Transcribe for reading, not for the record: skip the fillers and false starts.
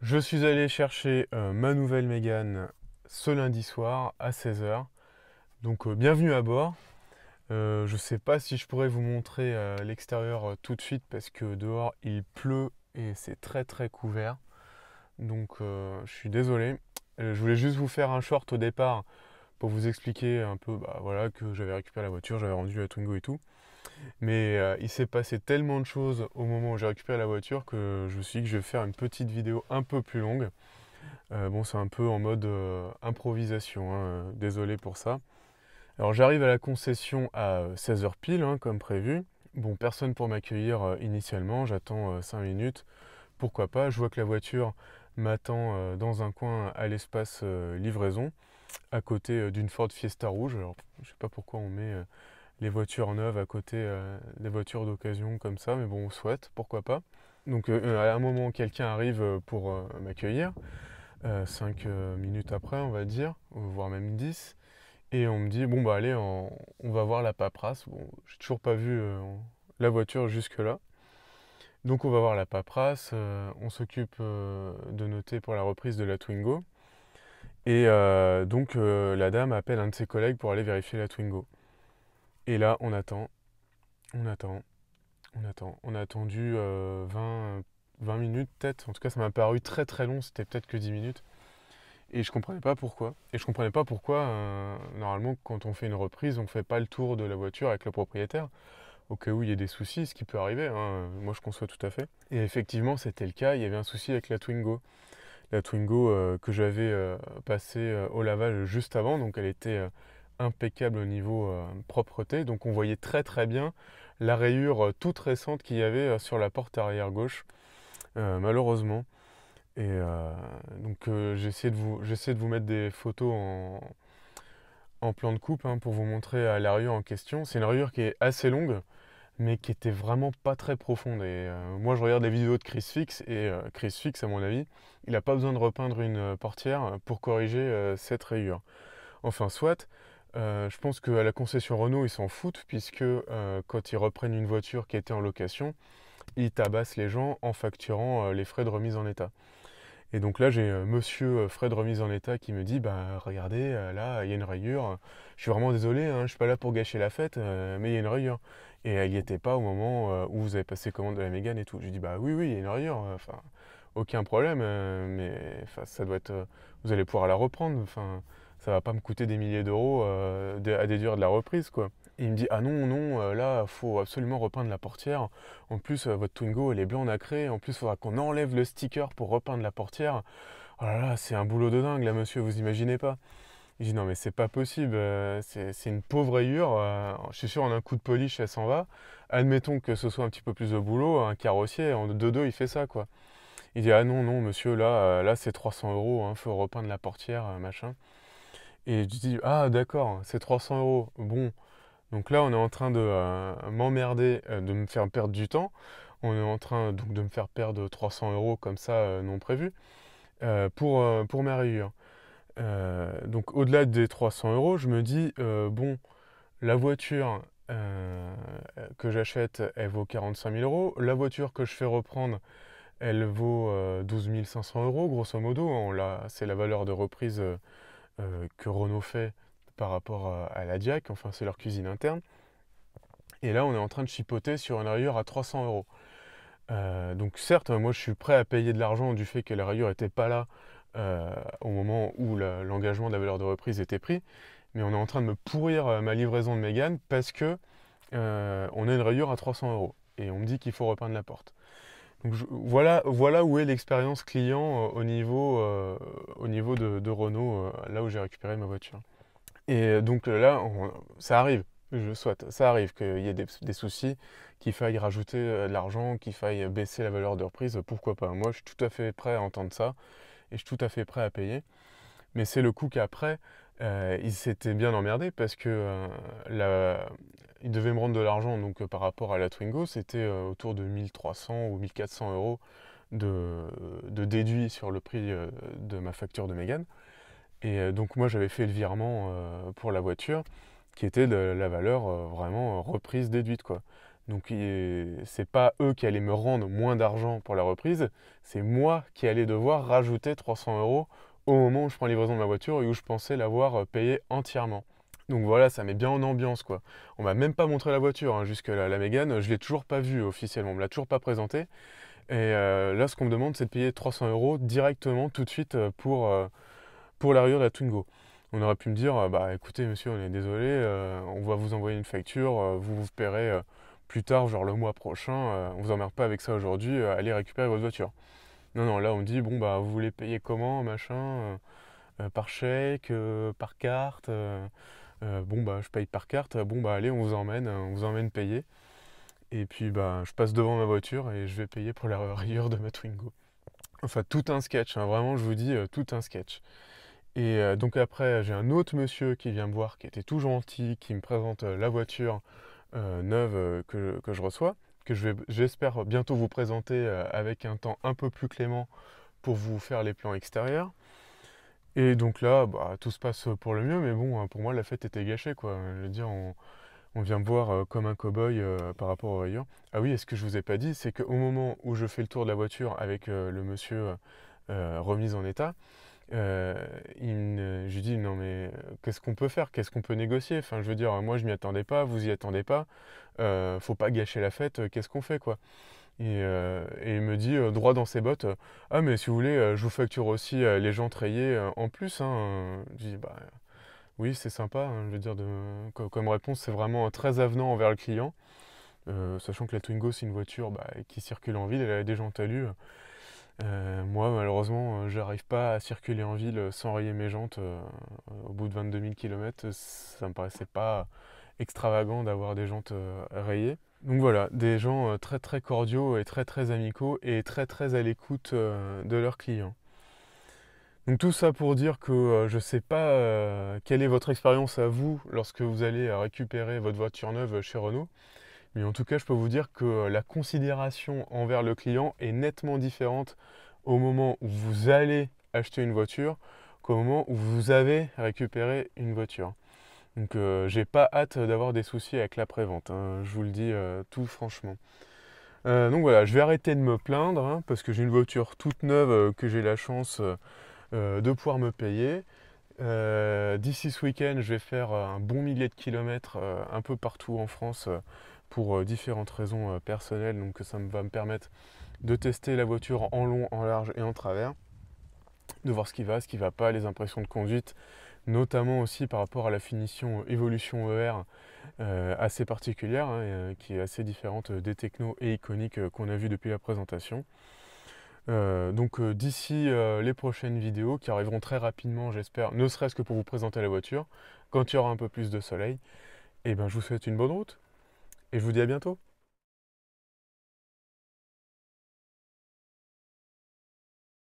Je suis allé chercher ma nouvelle Mégane ce lundi soir à 16 h. Donc bienvenue à bord. Je ne sais pas si je pourrais vous montrer l'extérieur tout de suite parce que dehors il pleut et c'est très très couvert. Donc je suis désolé. Je voulais juste vous faire un short au départ pour vous expliquer un peu voilà, que j'avais récupéré la voiture, j'avais rendu la Twingo et tout. Mais il s'est passé tellement de choses au moment où j'ai récupéré la voiture que je me suis dit que je vais faire une petite vidéo un peu plus longue. Bon, c'est un peu en mode improvisation, hein, désolé pour ça. Alors j'arrive à la concession à 16 h pile, hein, comme prévu. Bon, personne pour m'accueillir initialement, j'attends 5 minutes. Pourquoi pas, je vois que la voiture m'attend dans un coin à l'espace livraison, à côté d'une Ford Fiesta rouge. Alors je sais pas pourquoi on met les voitures neuves à côté des voitures d'occasion comme ça, mais bon, on souhaite, pourquoi pas. Donc à un moment, quelqu'un arrive pour m'accueillir. 5 minutes après, on va dire, voire même 10. Et on me dit, bon bah allez, on va voir la paperasse. Bon, j'ai toujours pas vu la voiture jusque-là. Donc on va voir la paperasse, on s'occupe de noter pour la reprise de la Twingo. Et donc la dame appelle un de ses collègues pour aller vérifier la Twingo. Et là, on attend, on attend, on attend. On a attendu 20 minutes peut-être. En tout cas, ça m'a paru très très long, c'était peut-être que 10 minutes. Et je comprenais pas pourquoi. Et je comprenais pas pourquoi, normalement, quand on fait une reprise, on fait pas le tour de la voiture avec le propriétaire, au cas où il y ait des soucis, ce qui peut arriver, hein. Moi je conçois tout à fait. Et effectivement, c'était le cas, il y avait un souci avec la Twingo. La Twingo que j'avais passée au lavage juste avant, donc elle était impeccable au niveau propreté, donc on voyait très très bien la rayure toute récente qu'il y avait sur la porte arrière gauche, malheureusement. Et donc j'essaie de vous mettre des photos en plan de coupe, hein, pour vous montrer la rayure en question. C'est une rayure qui est assez longue, mais qui était vraiment pas très profonde. Et moi je regarde les vidéos de Chris Fix, et Chris Fix, à mon avis, il n'a pas besoin de repeindre une portière pour corriger cette rayure. Enfin soit, je pense qu'à la concession Renault ils s'en foutent, puisque quand ils reprennent une voiture qui était en location, ils tabassent les gens en facturant les frais de remise en état. Et donc là, j'ai monsieur Fred remise en état qui me dit, bah regardez, là, il y a une rayure. Je suis vraiment désolé, hein, je suis pas là pour gâcher la fête, mais il y a une rayure. Et elle n'y était pas au moment où vous avez passé commande de la Mégane et tout. Je lui dis, bah oui, oui, il y a une rayure. Enfin, aucun problème, mais enfin, ça doit être, vous allez pouvoir la reprendre. Enfin, ça va pas me coûter des milliers d'euros à déduire de la reprise, quoi. Et il me dit, ah non, non, là, il faut absolument repeindre la portière. En plus, votre Twingo, elle est blanc nacré. En plus, il faudra qu'on enlève le sticker pour repeindre la portière. Oh là là, c'est un boulot de dingue, là, monsieur, vous imaginez pas. Je dis, non, mais c'est pas possible. C'est une pauvre rayure. Je suis sûr, en un coup de polish, elle s'en va. Admettons que ce soit un petit peu plus de boulot. Un carrossier, en 2-2, il fait ça, quoi. Il dit, ah non, non, monsieur, là, là c'est 300 euros. Il faut repeindre la portière, machin. Et je dis, ah d'accord, c'est 300 euros. Bon. Donc là, on est en train de m'emmerder, de me faire perdre du temps. On est en train donc de me faire perdre 300 euros comme ça, non prévu, pour ma rayure. Donc au-delà des 300 euros, je me dis, bon, la voiture que j'achète, elle vaut 45 000 euros. La voiture que je fais reprendre, elle vaut 12 500 euros, grosso modo. C'est la valeur de reprise que Renault fait par rapport à la Diac, enfin c'est leur cuisine interne. Et là, on est en train de chipoter sur une rayure à 300 euros. Donc certes, moi je suis prêt à payer de l'argent du fait que la rayure n'était pas là au moment où l'engagement de la valeur de reprise était pris, mais on est en train de me pourrir ma livraison de Mégane parce que on a une rayure à 300 euros et on me dit qu'il faut repeindre la porte. Donc voilà où est l'expérience client au niveau de Renault, là où j'ai récupéré ma voiture. Et donc là, ça arrive, je souhaite, ça arrive qu'il y ait des soucis, qu'il faille rajouter de l'argent, qu'il faille baisser la valeur de reprise, pourquoi pas. Moi, je suis tout à fait prêt à entendre ça et je suis tout à fait prêt à payer. Mais c'est le coup qu'après, ils s'étaient bien emmerdés parce que ils devaient me rendre de l'argent donc par rapport à la Twingo, c'était autour de 1300 ou 1400 euros de déduit sur le prix de ma facture de Mégane. Et donc moi j'avais fait le virement pour la voiture qui était de la valeur vraiment reprise déduite, quoi. Donc c'est pas eux qui allaient me rendre moins d'argent pour la reprise, c'est moi qui allais devoir rajouter 300 euros au moment où je prends la livraison de ma voiture et où je pensais l'avoir payé entièrement. Donc voilà, ça met bien en ambiance quoi. On m'a même pas montré la voiture, hein, jusque là. La Mégane, je l'ai toujours pas vue officiellement, on me l'a toujours pas présentée. Et là, ce qu'on me demande, c'est de payer 300 euros directement tout de suite pour l'arrière de la Twingo. On aurait pu me dire, bah écoutez monsieur, on est désolé, on va vous envoyer une facture, vous paierez plus tard, genre le mois prochain, on vous emmerde pas avec ça aujourd'hui, allez récupérer votre voiture. Non, non, là on me dit, bon bah vous voulez payer comment, machin, par chèque, par carte, bon bah je paye par carte, bon bah allez on vous emmène payer. Et puis bah je passe devant ma voiture et je vais payer pour la rayure de ma Twingo. Enfin tout un sketch, hein, vraiment je vous dis tout un sketch. Et donc après, j'ai un autre monsieur qui vient me voir, qui était tout gentil, qui me présente la voiture neuve que je reçois, que j'espère bientôt vous présenter avec un temps un peu plus clément pour vous faire les plans extérieurs. Et donc là, bah, tout se passe pour le mieux, mais bon, hein, pour moi, la fête était gâchée, quoi. Je veux dire, on vient me voir comme un cow-boy par rapport aux rayures. Ah oui, et ce que je vous ai pas dit, c'est qu'au moment où je fais le tour de la voiture avec le monsieur remise en état, je lui dis non mais qu'est-ce qu'on peut faire? Qu'est-ce qu'on peut négocier? Enfin je veux dire, moi je m'y attendais pas, vous y attendez pas, faut pas gâcher la fête, qu'est-ce qu'on fait quoi? Et il me dit droit dans ses bottes, ah mais si vous voulez, je vous facture aussi les jantes rayées en plus, hein. Je dis bah oui c'est sympa, hein, je veux dire comme réponse c'est vraiment très avenant envers le client, sachant que la Twingo c'est une voiture bah, qui circule en ville, elle a des jantes alu. Moi, malheureusement, j'arrive pas à circuler en ville sans rayer mes jantes au bout de 22 000 km. Ça me paraissait pas extravagant d'avoir des jantes rayées. Donc voilà, des gens très très cordiaux et très très amicaux et très très à l'écoute de leurs clients. Donc tout ça pour dire que je sais pas quelle est votre expérience à vous lorsque vous allez récupérer votre voiture neuve chez Renault. Mais en tout cas, je peux vous dire que la considération envers le client est nettement différente au moment où vous allez acheter une voiture qu'au moment où vous avez récupéré une voiture. Donc j'ai pas hâte d'avoir des soucis avec l'après-vente, hein, je vous le dis tout franchement. Donc voilà, je vais arrêter de me plaindre hein, parce que j'ai une voiture toute neuve que j'ai la chance de pouvoir me payer. D'ici ce week-end, je vais faire un bon millier de kilomètres un peu partout en France pour différentes raisons personnelles. Donc ça va me permettre de tester la voiture en long, en large et en travers, de voir ce qui va pas, les impressions de conduite, notamment aussi par rapport à la finition évolution ER assez particulière, hein, qui est assez différente des technos et iconiques qu'on a vu depuis la présentation. Donc d'ici les prochaines vidéos qui arriveront très rapidement, j'espère, ne serait-ce que pour vous présenter la voiture, quand il y aura un peu plus de soleil, et ben je vous souhaite une bonne route et je vous dis à bientôt.